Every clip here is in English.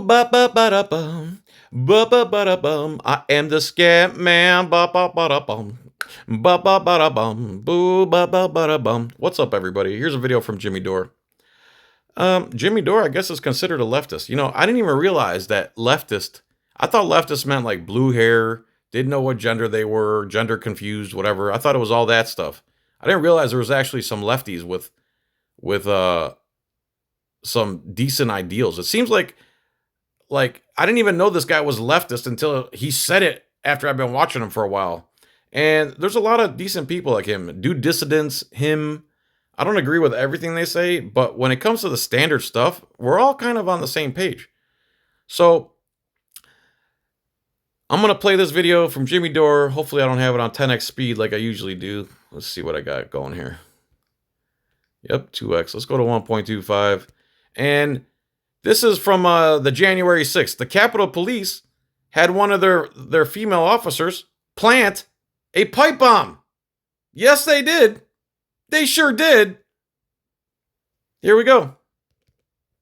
Boo ba ba ba da bum. Ba ba ba da bum. I am the scam man. Ba ba ba da bum. Ba ba ba da bum. Boo ba ba ba da bum. What's up, everybody? Here's a video from Jimmy Dore. Jimmy Dore, I guess, is considered a leftist. You know, I didn't even realize that leftist. I thought leftist meant like blue hair, didn't know what gender they were, gender confused, whatever. I thought it was all that stuff. I didn't realize there was actually some lefties with some decent ideals. It seems like I didn't even know this guy was leftist until he said it after I've been watching him for a while. And there's a lot of decent people like him. Do dissidents, him. I don't agree with everything they say, but when it comes to the standard stuff, we're all kind of on the same page. So I'm going to play this video from Jimmy Dore. Hopefully I don't have it on 10x speed like I usually do. Let's see what I got going here. Yep, 2x. Let's go to 1.25. And this is from the January 6th. The Capitol Police had one of their female officers plant a pipe bomb. Yes, they did. They sure did. Here we go. Here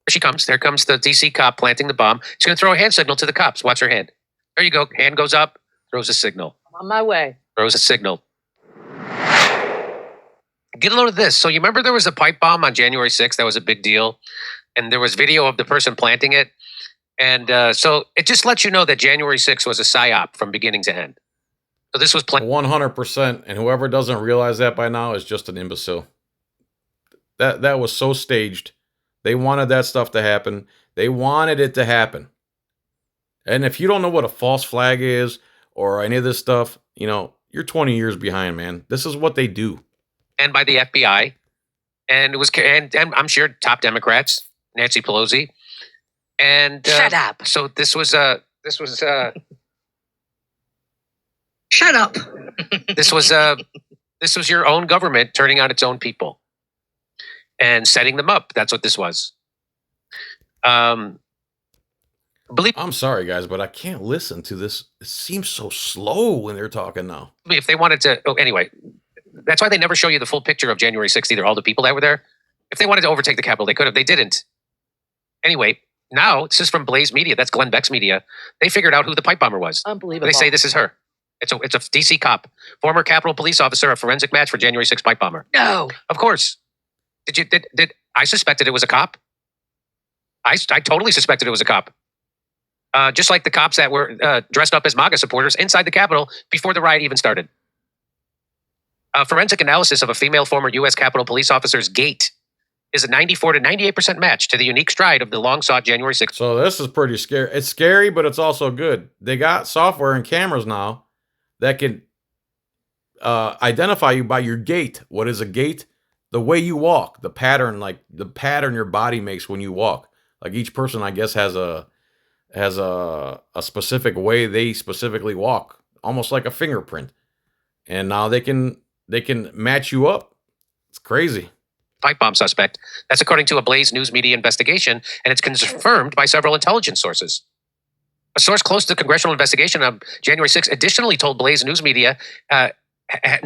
she comes. There comes the DC cop planting the bomb. She's going to throw a hand signal to the cops. Watch her hand. There you go. Hand goes up. Throws a signal. I'm on my way. Throws a signal. Get a load of this. So you remember there was a pipe bomb on January 6th? That was a big deal. And there was video of the person planting it. And so it just lets you know that January 6th was a psyop from beginning to end. So this was 100%. And whoever doesn't realize that by now is just an imbecile. That was so staged. They wanted that stuff to happen. They wanted it to happen. And if you don't know what a false flag is or any of this stuff, you know, you're 20 years behind, man. This is what they do. And by the FBI. And it was, and I'm sure top Democrats, Nancy Pelosi. And Shut up. So this was Shut up. this was your own government turning on its own people and setting them up. That's what this was. I'm sorry, guys, but I can't listen to this. It seems so slow when they're talking now. If they wanted to, anyway, that's why they never show you the full picture of January 6th either, all the people that were there. If they wanted to overtake the Capitol, they could have. They didn't. Anyway, now this is from Blaze Media. That's Glenn Beck's media. They figured out who the pipe bomber was. Unbelievable. They say this is her. It's a DC cop, former Capitol Police officer, a forensic match for January 6th pipe bomber. No. Of course. Did I suspected it was a cop? I totally suspected it was a cop. Just like the cops that were dressed up as MAGA supporters inside the Capitol before the riot even started. Forensic analysis of a female former U.S. Capitol Police officer's Gait is a 94 to 98% match to the unique stride of the long-sought January 6th. So this is pretty scary. It's scary, but it's also good. They got software and cameras now that can identify you by your gait. What is a gait? The way you walk, the pattern, like the pattern your body makes when you walk. Like each person, I guess, has a specific way they specifically walk, almost like a fingerprint. And now they can match you up. It's crazy. Pipe bomb suspect. That's according to a Blaze News Media investigation, and it's confirmed by several intelligence sources. A source close to the Congressional investigation of January 6th additionally told Blaze News Media,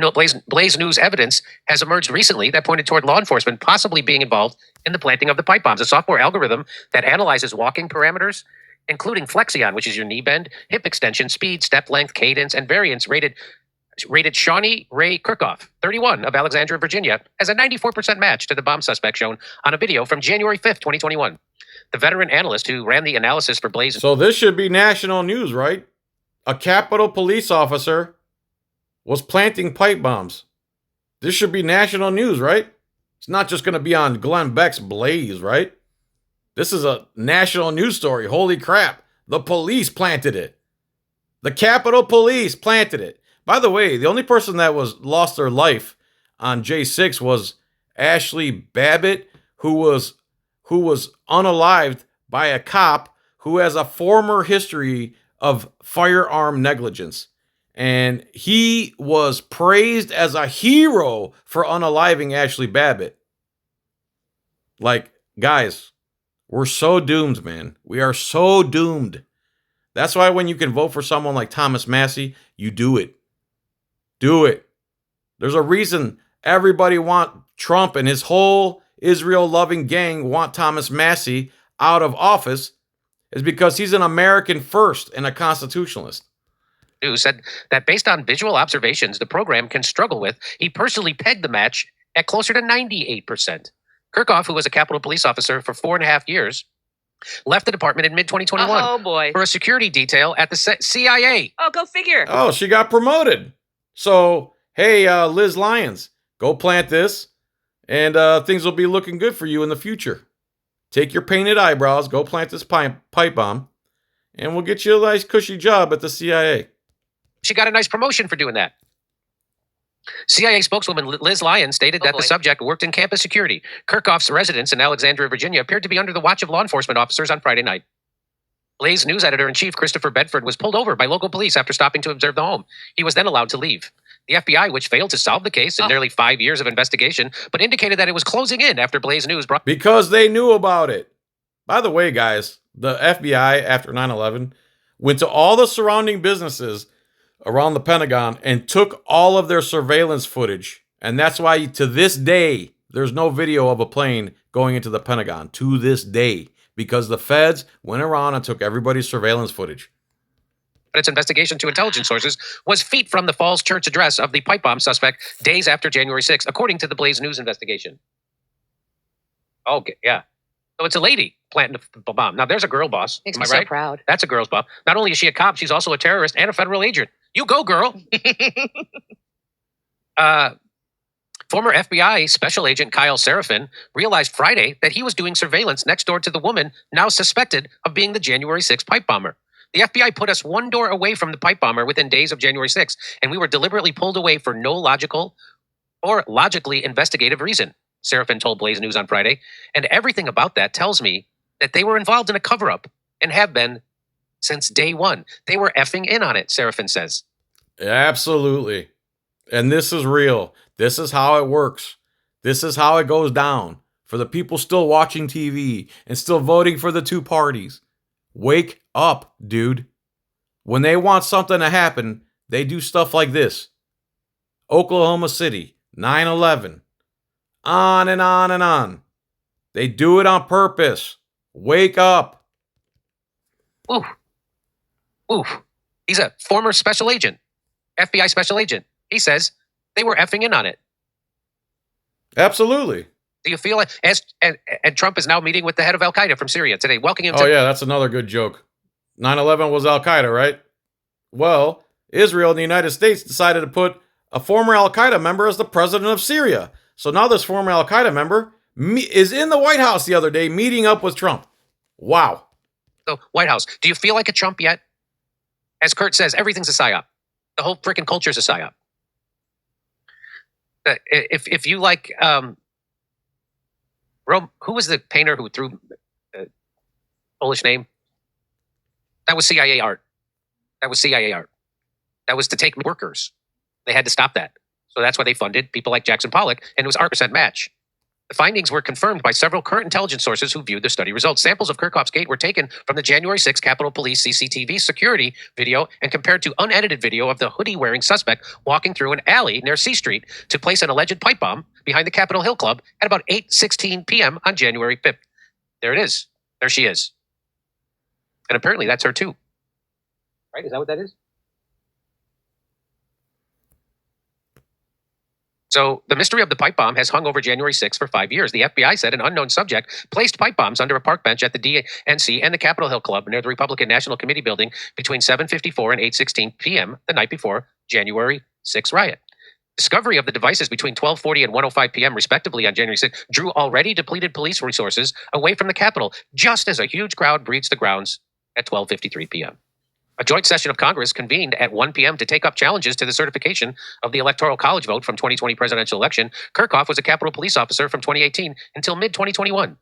Blaze News evidence has emerged recently that pointed toward law enforcement possibly being involved in the planting of the pipe bombs. A software algorithm that analyzes walking parameters, including flexion, which is your knee bend, hip extension, speed, step length, cadence, and variance, rated Shawnee Ray Kirkhoff, 31, of Alexandria, Virginia, as a 94% match to the bomb suspect shown on a video from January 5th, 2021. The veteran analyst who ran the analysis for Blaze. So this should be national news, right? A Capitol Police officer was planting pipe bombs. This should be national news, right? It's not just going to be on Glenn Beck's Blaze, right? This is a national news story. Holy crap. The police planted it. The Capitol Police planted it. By the way, the only person that lost their life on J6 was Ashley Babbitt, who was unalived by a cop who has a former history of firearm negligence. And he was praised as a hero for unaliving Ashley Babbitt. Like, guys, we're so doomed, man. We are so doomed. That's why when you can vote for someone like Thomas Massie, you do it. Do it. There's a reason everybody want Trump and his whole Israel-loving gang want Thomas Massie out of office. is because he's an American first and a constitutionalist. News said that based on visual observations the program can struggle with, he personally pegged the match at closer to 98%. Kirchhoff, who was a Capitol Police officer for 4.5 years, left the department in mid-2021 Oh, boy. for a security detail at the CIA. Oh, go figure. Oh, she got promoted. So, hey, Liz Lyons, go plant this, and things will be looking good for you in the future. Take your painted eyebrows, go plant this pipe bomb, and we'll get you a nice cushy job at the CIA. She got a nice promotion for doing that. CIA spokeswoman Liz Lyons stated that the subject worked in campus security. Kirchhoff's residence in Alexandria, Virginia, appeared to be under the watch of law enforcement officers on Friday night. Blaze news editor-in-chief Christopher Bedford was pulled over by local police after stopping to observe the home. He was then allowed to leave. The FBI, which failed to solve the case in nearly 5 years of investigation, but indicated that it was closing in after Blaze News brought... Because they knew about it. By the way, guys, the FBI, after 9/11, went to all the surrounding businesses around the Pentagon and took all of their surveillance footage. And that's why, to this day, there's no video of a plane going into the Pentagon. To this day. Because the feds went around and took everybody's surveillance footage. Its investigation to intelligence sources was feet from the Falls Church address of the pipe bomb suspect days after January 6th, according to the Blaze News investigation. Okay, yeah. So it's a lady planting the bomb. Now, there's a girl boss. Makes Am me I so right? proud. That's a girl's boss. Not only is she a cop, she's also a terrorist and a federal agent. You go, girl. Former FBI Special Agent Kyle Seraphin realized Friday that he was doing surveillance next door to the woman now suspected of being the January 6th pipe bomber. The FBI put us one door away from the pipe bomber within days of January 6th, and we were deliberately pulled away for no logical or logically investigative reason, Seraphin told Blaze News on Friday. And everything about that tells me that they were involved in a cover-up and have been since day one. They were effing in on it, Seraphin says. Absolutely. And this is real. This is how it works. This is how it goes down. For the people still watching TV and still voting for the two parties. Wake up, dude. When they want something to happen, they do stuff like this. Oklahoma City, 9/11. On and on and on. They do it on purpose. Wake up. Oof. Oof. He's a former special agent. FBI special agent. He says they were effing in on it. Absolutely. Do you feel it? And Trump is now meeting with the head of Al-Qaeda from Syria today, welcoming him to... Oh, yeah, that's another good joke. 9/11 was Al-Qaeda, right? Well, Israel and the United States decided to put a former Al-Qaeda member as the president of Syria. So now this former Al-Qaeda member is in the White House the other day meeting up with Trump. Wow. So, White House, do you feel like a Trump yet? As Kurt says, everything's a psyop. The whole freaking culture is a psyop. If you like... Rome, who was the painter who threw Polish name? That was CIA art. That was CIA art. That was to take workers. They had to stop that. So that's why they funded people like Jackson Pollock, and it was 100% match. The findings were confirmed by several current intelligence sources who viewed the study results. Samples of Kirchhoff's Gait were taken from the January 6th Capitol Police CCTV security video and compared to unedited video of the hoodie-wearing suspect walking through an alley near C Street to place an alleged pipe bomb behind the Capitol Hill Club at about 8:16 p.m. on January 5th. There it is. There she is. And apparently that's her too. Right? Is that what that is? So the mystery of the pipe bomb has hung over January 6th for 5 years. The FBI said an unknown subject placed pipe bombs under a park bench at the DNC and the Capitol Hill Club near the Republican National Committee building between 7:54 and 8:16 p.m. the night before January 6th riot. Discovery of the devices between 12:40 and 1:05 p.m. respectively on January 6th drew already depleted police resources away from the Capitol, just as a huge crowd breached the grounds at 12:53 p.m. A joint session of Congress convened at 1 p.m. to take up challenges to the certification of the Electoral College vote from 2020 presidential election. Kirchhoff was a Capitol Police officer from 2018 until mid-2021.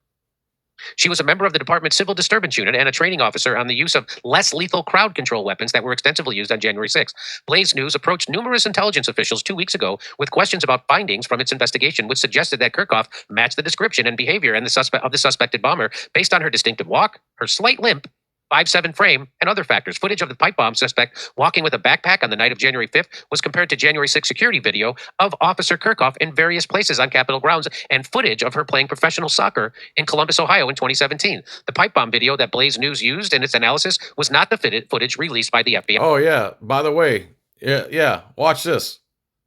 She was a member of the Department's Civil Disturbance Unit and a training officer on the use of less lethal crowd control weapons that were extensively used on January 6th. Blaze News approached numerous intelligence officials 2 weeks ago with questions about findings from its investigation, which suggested that Kirchhoff matched the description and behavior and the suspected bomber based on her distinctive walk, her slight limp, 5/7 frame, and other factors. Footage of the pipe bomb suspect walking with a backpack on the night of January 5th was compared to January 6th security video of Officer Kirchhoff in various places on Capitol grounds and footage of her playing professional soccer in Columbus, Ohio in 2017. The pipe bomb video that Blaze News used in its analysis was not the footage released by the FBI. Oh, yeah. By the way, yeah. Watch this.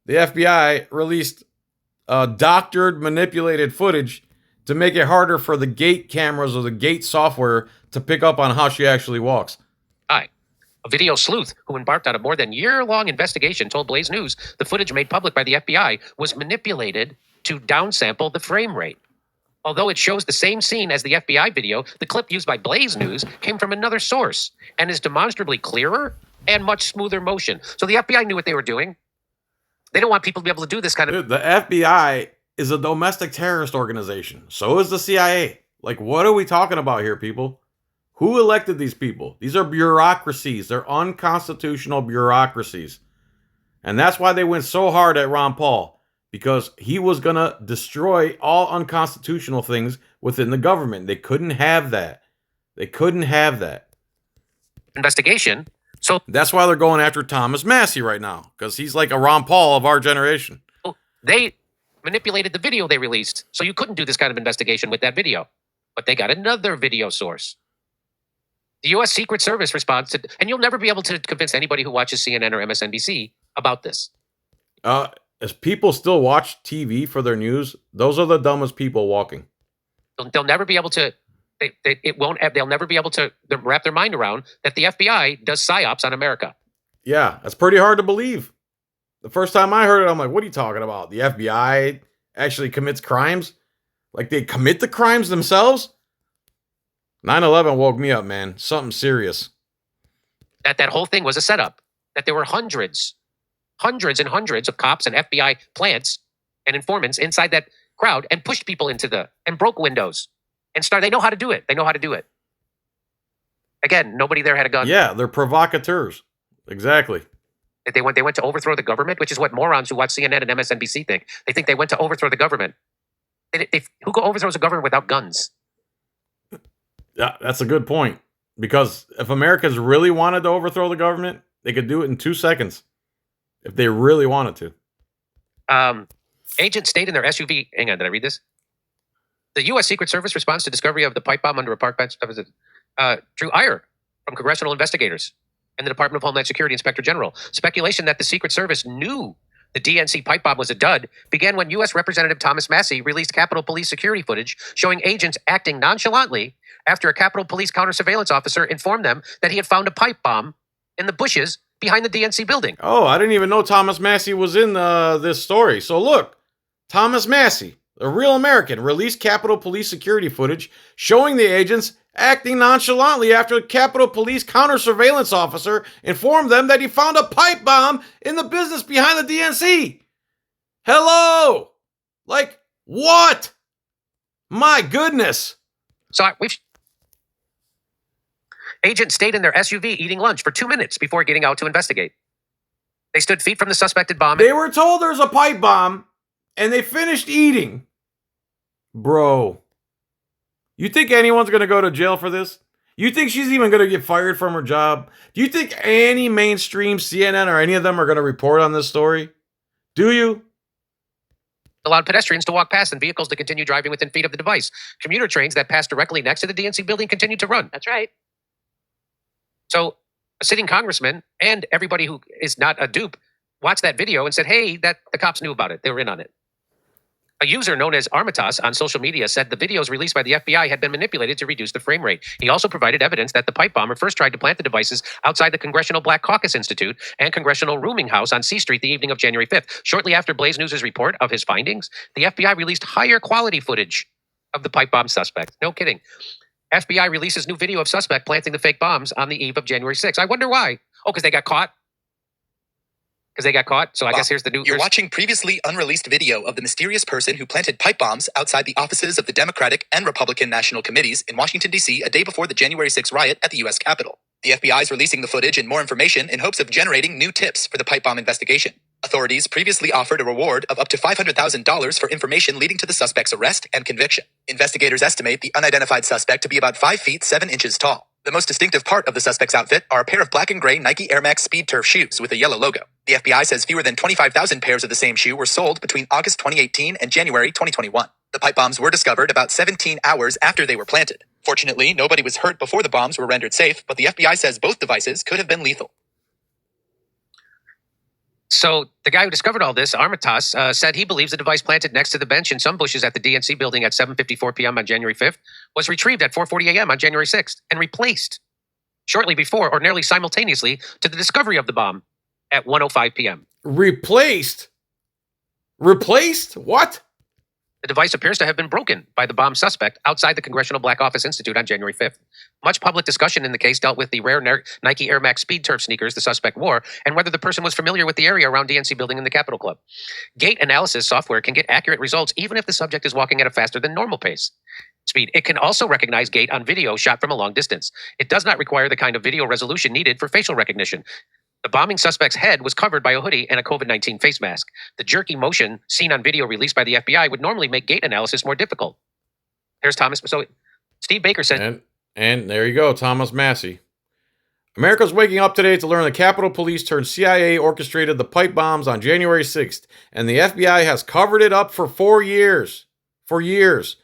The FBI released doctored, manipulated footage to make it harder for the Gait cameras or the Gait software to pick up on how she actually walks. A video sleuth who embarked on a more than year-long investigation told Blaze News the footage made public by the FBI was manipulated to downsample the frame rate. Although it shows the same scene as the FBI video, the clip used by Blaze News came from another source and is demonstrably clearer and much smoother motion. So the FBI knew what they were doing. They don't want people to be able to do this kind of... Dude, the FBI is a domestic terrorist organization. So is the CIA. Like, what are we talking about here, people? Who elected these people? These are bureaucracies. They're unconstitutional bureaucracies. And that's why they went so hard at Ron Paul. Because he was going to destroy all unconstitutional things within the government. They couldn't have that. They couldn't have that. Investigation. So that's why they're going after Thomas Massey right now. Because he's like a Ron Paul of our generation. They manipulated the video they released. So you couldn't do this kind of investigation with that video. But they got another video source. The U.S. Secret Service responds to, and you'll never be able to convince anybody who watches CNN or MSNBC about this. As people still watch TV for their news, those are the dumbest people walking. They'll never be able to. They'll never be able to wrap their mind around that the FBI does psyops on America. Yeah, that's pretty hard to believe. The first time I heard it, I'm like, what are you talking about? The FBI actually commits crimes? Like they commit the crimes themselves? 9/11 woke me up, man. Something serious. That whole thing was a setup. That there were hundreds and hundreds of cops and FBI plants and informants inside that crowd and pushed people and broke windows and they know how to do it. They know how to do it. Again, nobody there had a gun. Yeah, they're provocateurs. Exactly. They went to overthrow the government, which is what morons who watch CNN and MSNBC think. They think they went to overthrow the government. Who overthrows a government without guns? Yeah, that's a good point. Because if Americans really wanted to overthrow the government, they could do it in 2 seconds. If they really wanted to. Agents stayed in their SUV. Hang on, did I read this? The U.S. Secret Service response to discovery of the pipe bomb under a park bench drew ire from congressional investigators and the Department of Homeland Security Inspector General. Speculation that the Secret Service knew the DNC pipe bomb was a dud began when U.S. Representative Thomas Massey released Capitol Police security footage showing agents acting nonchalantly after a Capitol Police counter-surveillance officer informed them that he had found a pipe bomb in the bushes behind the DNC building. Oh, I didn't even know Thomas Massey was in this story. So look, Thomas Massey, a real American, released Capitol Police security footage showing the agents acting nonchalantly after a Capitol Police counter-surveillance officer informed them that he found a pipe bomb in the business behind the DNC. Hello! Like, what? My goodness. So agents stayed in their SUV eating lunch for 2 minutes before getting out to investigate. They stood feet from the suspected bomb. They were told there's a pipe bomb, and they finished eating. Bro, you think anyone's going to go to jail for this? You think she's even going to get fired from her job? Do you think any mainstream CNN or any of them are going to report on this story? Do you? Allowed pedestrians to walk past and vehicles to continue driving within feet of the device. Commuter trains that passed directly next to the DNC building continued to run. That's right. So a sitting congressman and everybody who is not a dupe watched that video and said, hey, that the cops knew about it. They were in on it. A user known as Armitas on social media said the videos released by the FBI had been manipulated to reduce the frame rate. He also provided evidence that the pipe bomber first tried to plant the devices outside the Congressional Black Caucus Institute and Congressional Rooming House on C Street the evening of January 5th. Shortly after Blaze News' report of his findings, the FBI released higher quality footage of the pipe bomb suspect. No kidding. FBI releases new video of suspect planting the fake bombs on the eve of January 6th. I wonder why. Oh, because they got caught? So I guess here's the new... You're watching previously unreleased video of the mysterious person who planted pipe bombs outside the offices of the Democratic and Republican National Committees in Washington, D.C. a day before the January 6th riot at the U.S. Capitol. The FBI is releasing the footage and more information in hopes of generating new tips for the pipe bomb investigation. Authorities previously offered a reward of up to $500,000 for information leading to the suspect's arrest and conviction. Investigators estimate the unidentified suspect to be about 5 feet 7 inches tall. The most distinctive part of the suspect's outfit are a pair of black and gray Nike Air Max Speed Turf shoes with a yellow logo. The FBI says fewer than 25,000 pairs of the same shoe were sold between August 2018 and January 2021. The pipe bombs were discovered about 17 hours after they were planted. Fortunately, nobody was hurt before the bombs were rendered safe, but the FBI says both devices could have been lethal. So the guy who discovered all this, Armitage, said he believes the device planted next to the bench in some bushes at the DNC building at 7:54 p.m. on January 5th was retrieved at 4:40 a.m. on January 6th and replaced shortly before or nearly simultaneously to the discovery of the bomb at 1:05 p.m. Replaced? Replaced? What? The device appears to have been broken by the bomb suspect outside the Congressional Black Office Institute on January 5th. Much public discussion in the case dealt with the rare Nike Air Max Speed Turf sneakers the suspect wore and whether the person was familiar with the area around DNC building and the Capitol Club. Gait analysis software can get accurate results even if the subject is walking at a faster than normal pace. Speed. It can also recognize Gait on video shot from a long distance. It does not require the kind of video resolution needed for facial recognition. The bombing suspect's head was covered by a hoodie and a COVID-19 face mask. The jerky motion seen on video released by the FBI would normally make Gait analysis more difficult. Here's Thomas. So Steve Baker said... And there you go, Thomas Massey. America's waking up today to learn the Capitol Police turned CIA orchestrated the pipe bombs on January 6th, and the FBI has covered it up for 4 years. For years.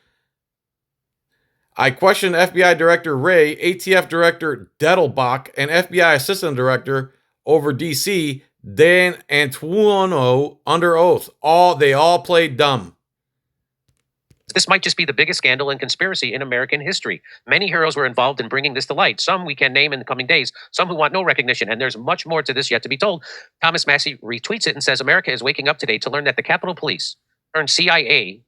I questioned FBI Director Ray, ATF Director Dettelbach, and FBI Assistant Director over DC, Dan Antuono, under oath. They all played dumb. This might just be the biggest scandal and conspiracy in American history. Many heroes were involved in bringing this to light. Some we can name in the coming days, some who want no recognition, and there's much more to this yet to be told. Thomas Massey retweets it and says, America is waking up today to learn that the Capitol Police turned CIA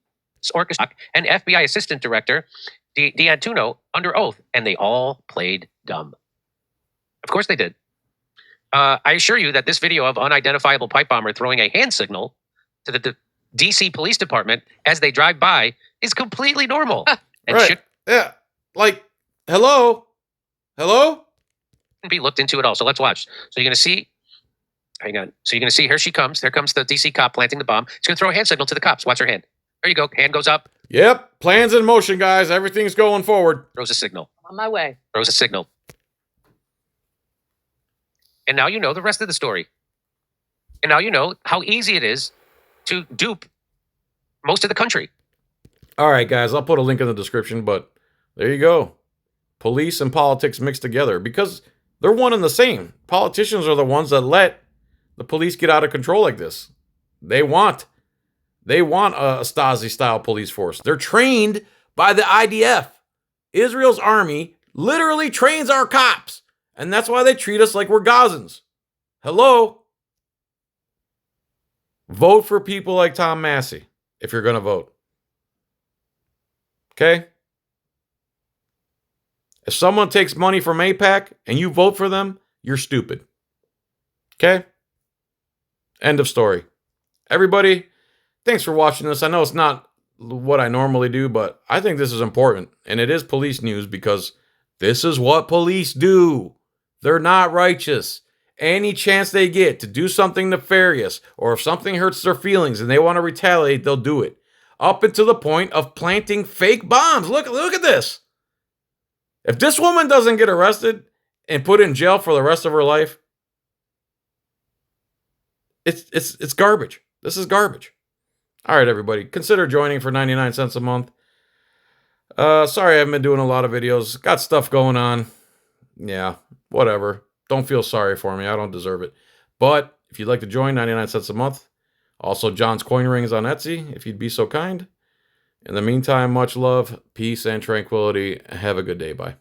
orchestra and FBI Assistant Director D'Antuono under oath, and they all played dumb. Of course they did. I assure you that this video of unidentifiable pipe bomber throwing a hand signal to the DC Police Department as they drive by is completely normal. And right. should Yeah. Like, hello? Hello? be looked into at all. So let's watch. So you're going to see, hang on. So you're going to see, here she comes. There comes the DC cop planting the bomb. She's going to throw a hand signal to the cops. Watch her hand. There you go. Hand goes up. Yep. Plans in motion, guys. Everything's going forward. Throws a signal. On my way. Throws a signal. And now you know the rest of the story. And now you know how easy it is to dupe most of the country. All right, guys. I'll put a link in the description, but there you go. Police and politics mixed together because they're one and the same. Politicians are the ones that let the police get out of control like this. They want a Stasi-style police force. They're trained by the IDF. Israel's army literally trains our cops. And that's why they treat us like we're Gazans. Hello? Vote for people like Tom Massey if you're going to vote. Okay? If someone takes money from AIPAC and you vote for them, you're stupid. Okay? End of story. Everybody, thanks for watching this. I know it's not what I normally do, but I think this is important. And it is police news because this is what police do. They're not righteous. Any chance they get to do something nefarious or if something hurts their feelings and they want to retaliate, they'll do it. Up until the point of planting fake bombs. Look at this. If this woman doesn't get arrested and put in jail for the rest of her life, it's garbage. This is garbage. All right, everybody. Consider joining for 99 cents a month. Sorry I haven't been doing a lot of videos. Got stuff going on. Yeah, whatever. Don't feel sorry for me. I don't deserve it. But if you'd like to join, 99 cents a month. Also, John's Coin Rings on Etsy, if you'd be so kind. In the meantime, much love, peace, and tranquility. Have a good day. Bye.